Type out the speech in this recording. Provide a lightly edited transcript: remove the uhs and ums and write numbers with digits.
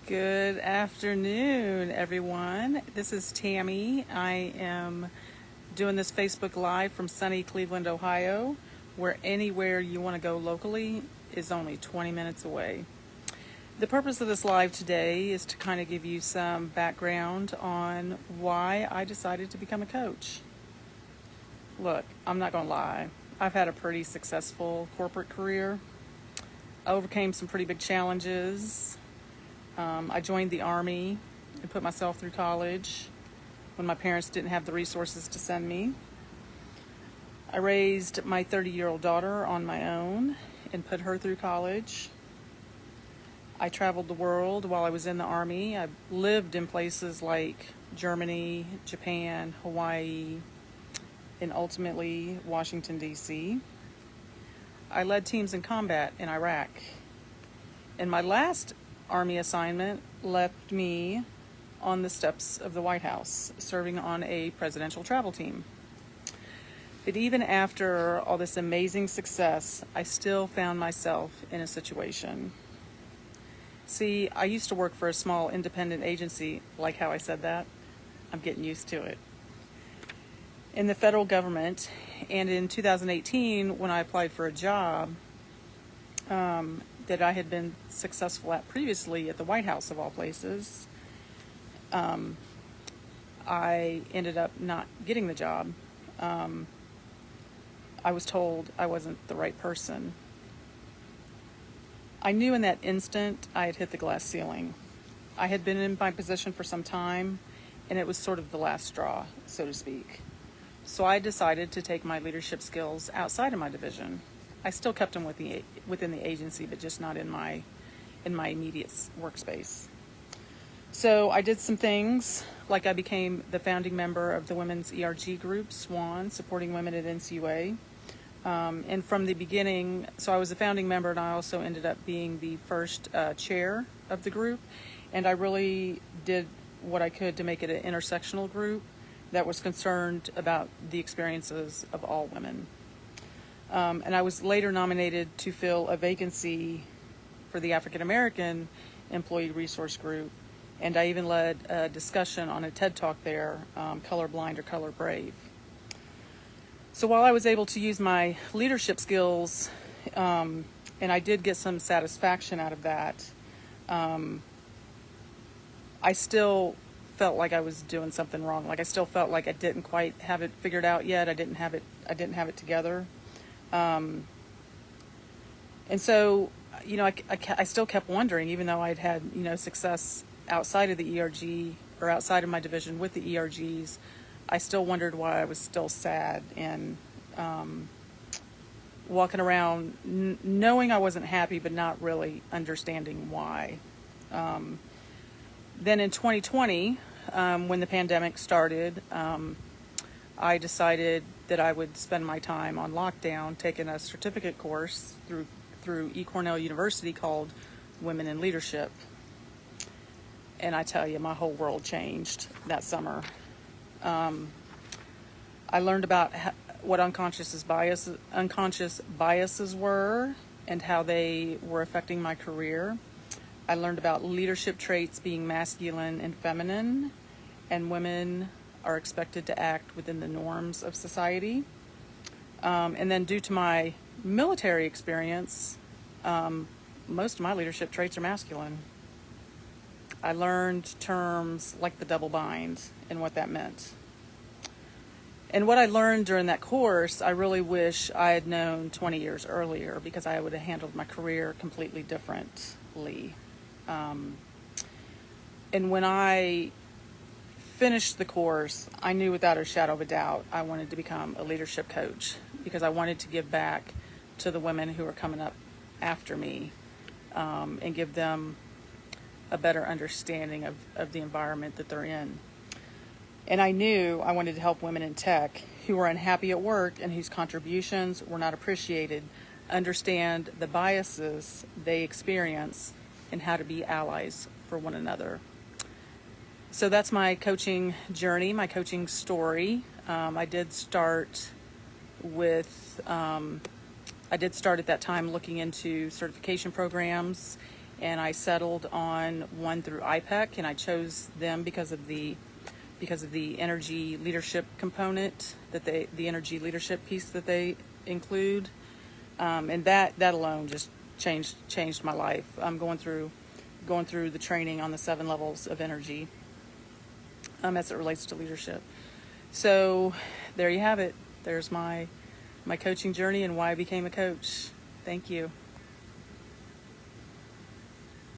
Good afternoon, everyone. This is Tammy. I am doing this Facebook Live from sunny Cleveland, Ohio, where anywhere you want to go locally is only 20 minutes away. The purpose of this live today is to kind of give you some background on why I decided to become a coach. Look, I'm not going to lie. I've had a pretty successful corporate career. I overcame some pretty big challenges. I joined the Army and put myself through college when my parents didn't have the resources to send me. I raised my 30-year-old daughter on my own and put her through college. I traveled the world while I was in the Army. I lived in places like Germany, Japan, Hawaii, and ultimately Washington, D.C. I led teams in combat in Iraq. And my last Army assignment left me on the steps of the White House, serving on a presidential travel team. But even after all this amazing success, I still found myself in a situation. See, I used to work for a small independent agency. Like how I said that? I'm getting used to it. In the federal government, and in 2018, when I applied for a job, that I had been successful at previously at the White House of all places, I ended up not getting the job. I was told I wasn't the right person. I knew in that instant I had hit the glass ceiling. I had been in my position for some time, and it was sort of the last straw, so to speak. So I decided to take my leadership skills outside of my division. I still kept them within the agency, but just not in my immediate workspace. So I did some things, like I became the founding member of the women's ERG group, SWAN, supporting women at NCUA. And from the beginning, so I was a founding member, and I also ended up being the first chair of the group. And I really did what I could to make it an intersectional group that was concerned about the experiences of all women. And I was later nominated to fill a vacancy for the African American Employee Resource Group, and I even led a discussion on a TED Talk there, Colorblind or Color Brave. So while I was able to use my leadership skills, and I did get some satisfaction out of that, I still felt like I was doing something wrong. Like I still felt like I didn't quite have it figured out yet. I didn't have it together. And so, I still kept wondering, even though I'd had, success outside of the ERG or outside of my division with the ERGs, I still wondered why I was still sad and walking around knowing I wasn't happy, but not really understanding why. Then in 2020, when the pandemic started, I decided that I would spend my time on lockdown taking a certificate course through eCornell University called Women in Leadership. And I tell you, my whole world changed that summer. I learned about what unconscious biases were and how they were affecting my career. I learned about leadership traits being masculine and feminine, and women are expected to act within the norms of society. And then due to my military experience, most of my leadership traits are masculine. I learned terms like the double bind and what that meant. And what I learned during that course, I really wish I had known 20 years earlier, because I would have handled my career completely differently. And when I finished the course, I knew without a shadow of a doubt I wanted to become a leadership coach, because I wanted to give back to the women who are coming up after me, and give them a better understanding of the environment that they're in. And I knew I wanted to help women in tech who were unhappy at work and whose contributions were not appreciated understand the biases they experience and how to be allies for one another. So that's my coaching journey, my coaching story. I did start at that time looking into certification programs and I settled on one through IPEC, and I chose them because of the energy leadership component the energy leadership piece that they include, and that alone just changed my life. I'm going through the training on the 7 levels of energy, as it relates to leadership. So there you have it. There's my coaching journey and why I became a coach. Thank you.